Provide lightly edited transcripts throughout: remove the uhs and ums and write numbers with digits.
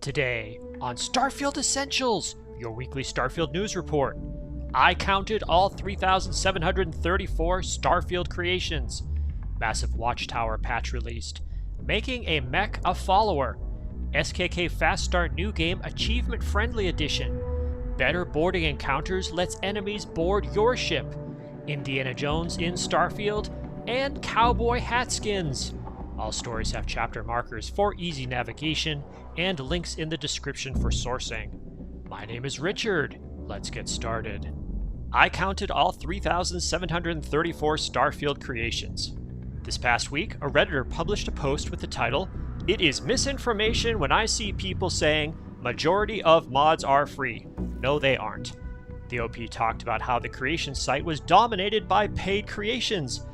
Today on Starfield Essentials, your weekly Starfield news report. I counted all 3,734 Starfield Creations. Massive Watchtower patch released. Making a mech a follower. SKK Fast Start new game achievement friendly edition. Better boarding encounters lets enemies board your ship. Indiana Jones in Starfield. And Cowboy hat skins. All stories have chapter markers for easy navigation and links in the description for sourcing. My name is Richard. Let's get started. I counted all 3,734 Starfield creations. This past week, a Redditor published a post with the title, "It is misinformation when I see people saying, majority of mods are free. No, they aren't." The OP talked about how the creation site was dominated by paid creations,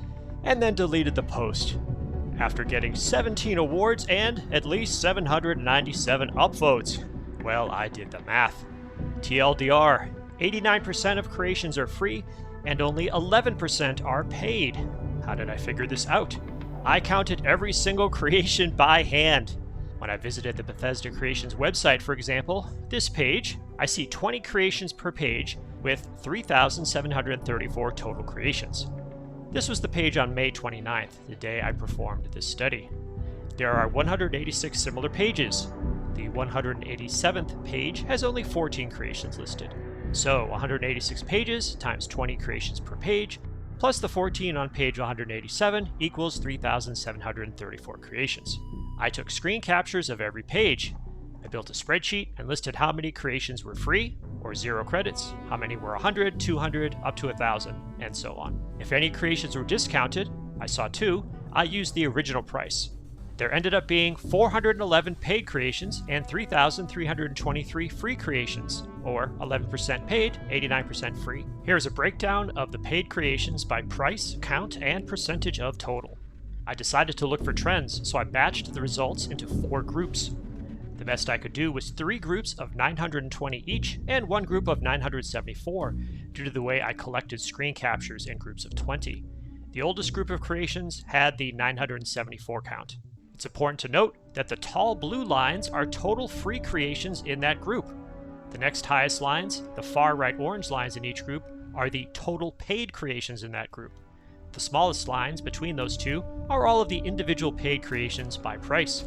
and then deleted the post. After getting 17 awards and at least 797 upvotes. Well, I did the math. TLDR, 89% of creations are free and only 11% are paid. How did I figure this out? I counted every single creation by hand. When I visited the Bethesda Creations website, for example, this page, I see 20 creations per page with 3,734 total creations. This was the page on May 29th, the day I performed this study. There are 186 similar pages. The 187th page has only 14 creations listed. So 186 pages times 20 creations per page, plus the 14 on page 187 equals 3,734 creations. I took screen captures of every page. I built a spreadsheet and listed how many creations were free, or 0 credits, how many were 100, 200, up to 1,000, and so on. If any creations were discounted, I saw 2, I used the original price. There ended up being 411 paid creations and 3,323 free creations, or 11% paid, 89% free. Here's a breakdown of the paid creations by price, count, and percentage of total. I decided to look for trends, so I batched the results into 4 groups. The best I could do was 3 groups of 920 each and 1 group of 974 due to the way I collected screen captures in groups of 20. The oldest group of creations had the 974 count. It's important to note that the tall blue lines are total free creations in that group. The next highest lines, the far right orange lines in each group, are the total paid creations in that group. The smallest lines between those two are all of the individual paid creations by price.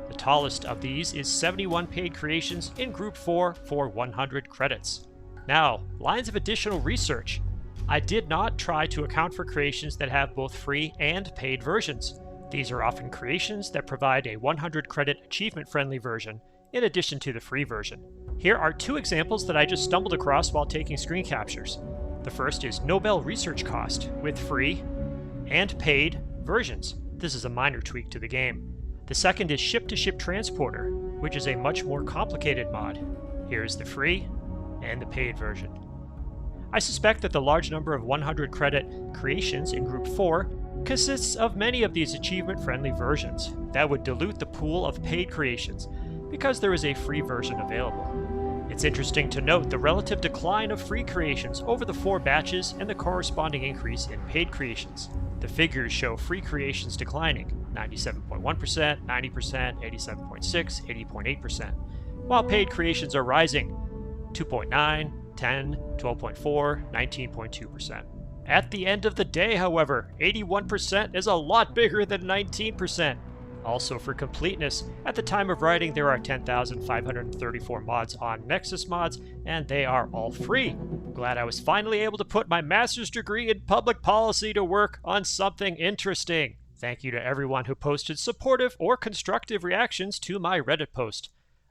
The tallest of these is 71 paid creations in Group 4 for 100 credits. Now, lines of additional research. I did not try to account for creations that have both free and paid versions. These are often creations that provide a 100 credit achievement-friendly version, in addition to the free version. Here are 2 examples that I just stumbled across while taking screen captures. The first is Nobel Research Cost, with free and paid versions. This is a minor tweak to the game. The second is Ship-to-Ship Transporter, which is a much more complicated mod. Here's the free and the paid version. I suspect that the large number of 100 credit creations in Group 4 consists of many of these achievement-friendly versions that would dilute the pool of paid creations because there is a free version available. It's interesting to note the relative decline of free creations over the 4 batches and the corresponding increase in paid creations. The figures show free creations declining, 97.1%, 90%, 87.6%, 80.8%, while paid creations are rising, 2.9%, 10%, 12.4%, 19.2%. At the end of the day, however, 81% is a lot bigger than 19%. Also, for completeness, at the time of writing there are 10,534 mods on Nexus Mods, and they are all free. Glad I was finally able to put my master's degree in public policy to work on something interesting. Thank you to everyone who posted supportive or constructive reactions to my Reddit post.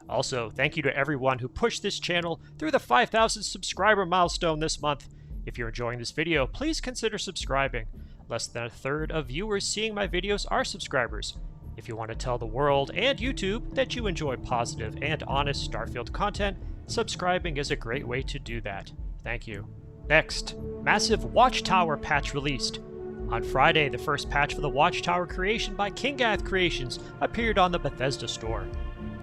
Also, thank you to everyone who pushed this channel through the 5,000 subscriber milestone this month. If you're enjoying this video, please consider subscribing. Less than a third of viewers seeing my videos are subscribers. If you want to tell the world and YouTube that you enjoy positive and honest Starfield content, subscribing is a great way to do that. Thank you. Next, massive Watchtower patch released. On Friday, the first patch for the Watchtower Creation by Kinggath Creations appeared on the Bethesda store.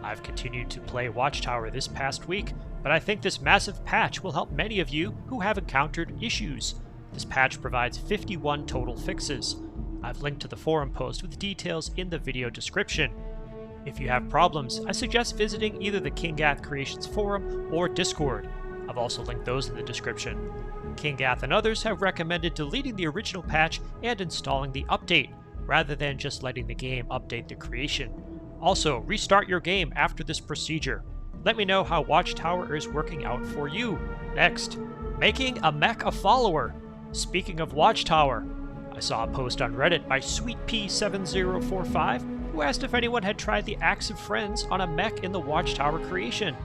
I've continued to play Watchtower this past week, but I think this massive patch will help many of you who have encountered issues. This patch provides 51 total fixes. I've linked to the forum post with details in the video description. If you have problems, I suggest visiting either the Kinggath Creations forum or Discord. I've also linked those in the description. Kinggath and others have recommended deleting the original patch and installing the update, rather than just letting the game update the creation. Also, restart your game after this procedure. Let me know how Watchtower is working out for you. Next, making a mech a follower. Speaking of Watchtower, I saw a post on Reddit by SweetP7045 who asked if anyone had tried the Axe of Friends on a mech in the Watchtower Creation.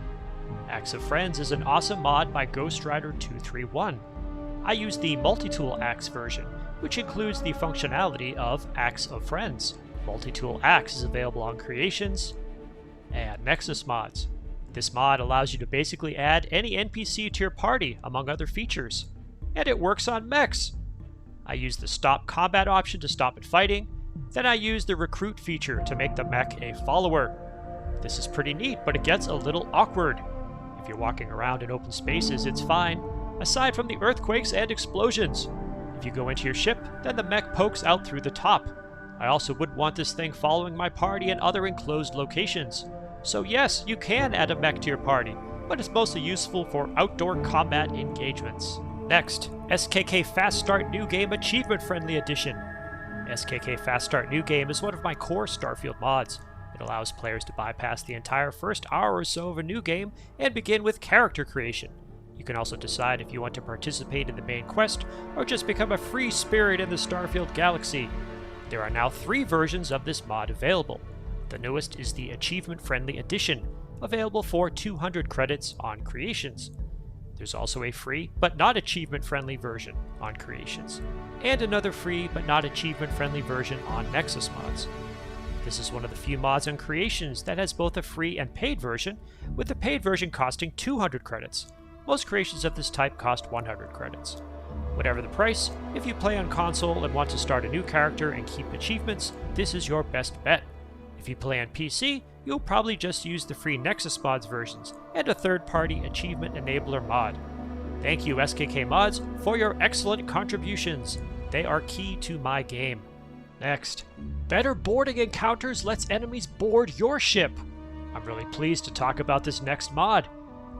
Axe of Friends is an awesome mod by Ghostwriter231. I use the Multitool Axe version, which includes the functionality of Axe of Friends. Multitool Axe is available on Creations and Nexus Mods. This mod allows you to basically add any NPC to your party, among other features. And it works on mechs! I use the Stop Combat option to stop it fighting, then I use the Recruit feature to make the mech a follower. This is pretty neat, but it gets a little awkward. If you're walking around in open spaces, it's fine, aside from the earthquakes and explosions. If you go into your ship, then the mech pokes out through the top. I also wouldn't want this thing following my party in other enclosed locations. So yes, you can add a mech to your party, but it's mostly useful for outdoor combat engagements. Next, SKK Fast Start New Game Achievement Friendly Edition. SKK Fast Start New Game is one of my core Starfield mods. It allows players to bypass the entire first hour or so of a new game and begin with character creation. You can also decide if you want to participate in the main quest or just become a free spirit in the Starfield galaxy. There are now 3 versions of this mod available. The newest is the Achievement Friendly Edition, available for 200 credits on Creations. There's also a free but not achievement friendly version on Creations, and another free but not achievement friendly version on Nexus Mods. This is one of the few mods on Creations that has both a free and paid version, with the paid version costing 200 credits. Most creations of this type cost 100 credits. Whatever the price, if you play on console and want to start a new character and keep achievements, this is your best bet. If you play on PC, you'll probably just use the free Nexus Mods versions and a third-party Achievement Enabler mod. Thank you, SKK Mods, for your excellent contributions. They are key to my game. Next, better boarding encounters lets enemies board your ship. I'm really pleased to talk about this next mod.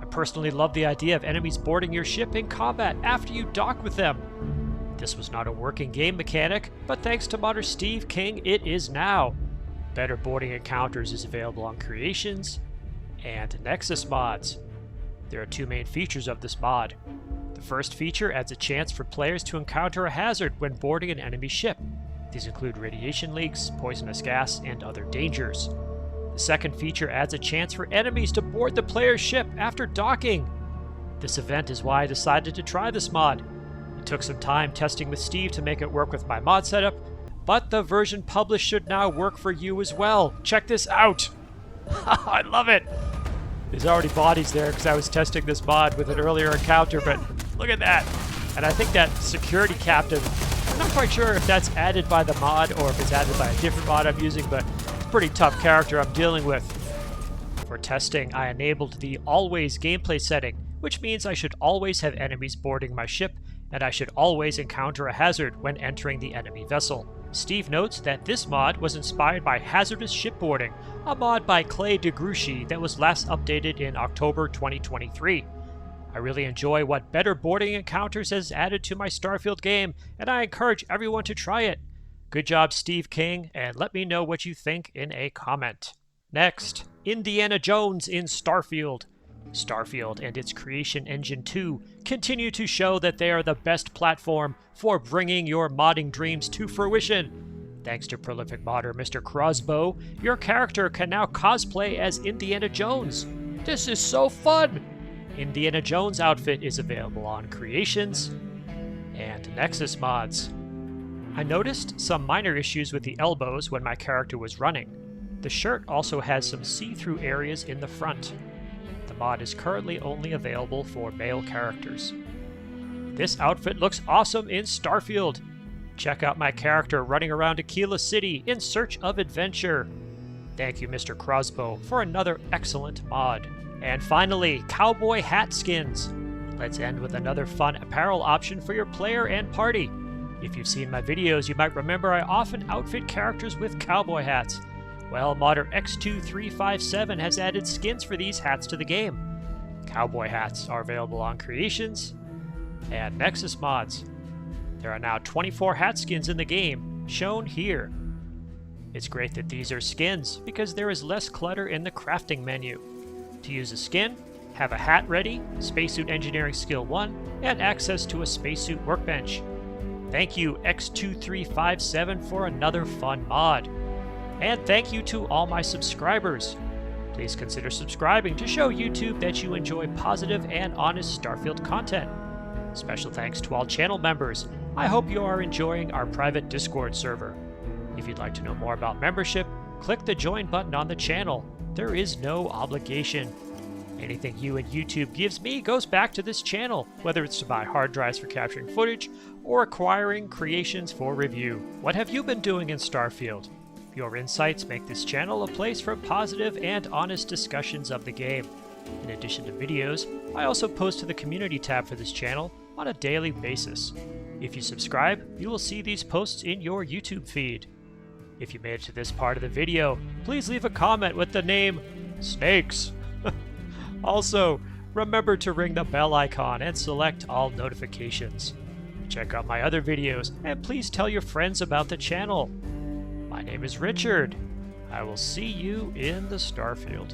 I personally love the idea of enemies boarding your ship in combat after you dock with them. This was not a working game mechanic, but thanks to modder Steve King, it is now. Better boarding encounters is available on Creations and Nexus Mods. There are 2 main features of this mod. The first feature adds a chance for players to encounter a hazard when boarding an enemy ship. These include radiation leaks, poisonous gas, and other dangers. The second feature adds a chance for enemies to board the player's ship after docking. This event is why I decided to try this mod. It took some time testing with Steve to make it work with my mod setup, but the version published should now work for you as well. Check this out! I love it! There's already bodies there because I was testing this mod with an earlier encounter, but look at that! And I think that security captain, I'm not quite sure if that's added by the mod or if it's added by a different mod I'm using, but it's a pretty tough character I'm dealing with. For testing, I enabled the Always gameplay setting, which means I should always have enemies boarding my ship, and I should always encounter a hazard when entering the enemy vessel. Steve notes that this mod was inspired by Hazardous Shipboarding, a mod by Clay DeGruchy that was last updated in October 2023. I really enjoy what Better Boarding Encounters has added to my Starfield game, and I encourage everyone to try it. Good job, Steve King, and let me know what you think in a comment. Next, Indiana Jones in Starfield. Starfield and its Creation Engine 2 continue to show that they are the best platform for bringing your modding dreams to fruition. Thanks to prolific modder Mr. Crossbow, your character can now cosplay as Indiana Jones. This is so fun! Indiana Jones outfit is available on Creations and Nexus Mods. I noticed some minor issues with the elbows when my character was running. The shirt also has some see-through areas in the front. The mod is currently only available for male characters. This outfit looks awesome in Starfield. Check out my character running around Aquila City in search of adventure. Thank you, Mr. Crossbow, for another excellent mod. And finally, Cowboy hat skins. Let's end with another fun apparel option for your player and party. If you've seen my videos, you might remember I often outfit characters with cowboy hats. Well, modder X2357 has added skins for these hats to the game. Cowboy hats are available on Creations and Nexus Mods. There are now 24 hat skins in the game, shown here. It's great that these are skins because there is less clutter in the crafting menu. To use a skin, have a hat ready, Spacesuit Engineering Skill 1, and access to a spacesuit workbench. Thank you X2357 for another fun mod. And thank you to all my subscribers. Please consider subscribing to show YouTube that you enjoy positive and honest Starfield content. Special thanks to all channel members. I hope you are enjoying our private Discord server. If you'd like to know more about membership, click the join button on the channel. There is no obligation. Anything you and YouTube gives me goes back to this channel, whether it's to buy hard drives for capturing footage or acquiring creations for review. What have you been doing in Starfield? Your insights make this channel a place for positive and honest discussions of the game. In addition to videos, I also post to the community tab for this channel on a daily basis. If you subscribe, you will see these posts in your YouTube feed. If you made it to this part of the video, please leave a comment with the name Snakes. Also, remember to ring the bell icon and select all notifications. Check out my other videos and please tell your friends about the channel. My name is Richard. I will see you in the Starfield.